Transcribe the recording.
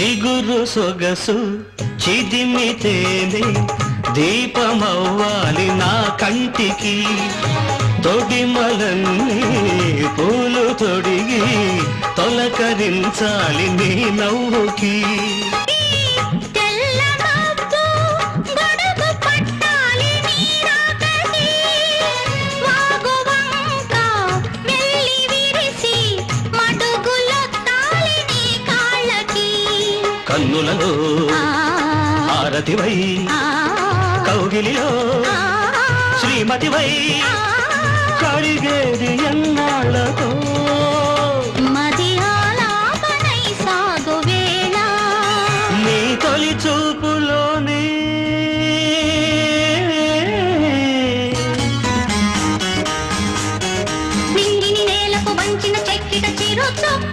చిగురు సొగసు చిదిమితేనే దీపమవ్వాలి నా కంటికి తొడిమలన్నీ పూలు తొడిగి తొలకరించాలి నీ నవ్వుకి కన్నులలో హారతివై కౌగిలిలో శ్రీమతివై కడిగేది ఎన్నాళ్ళతో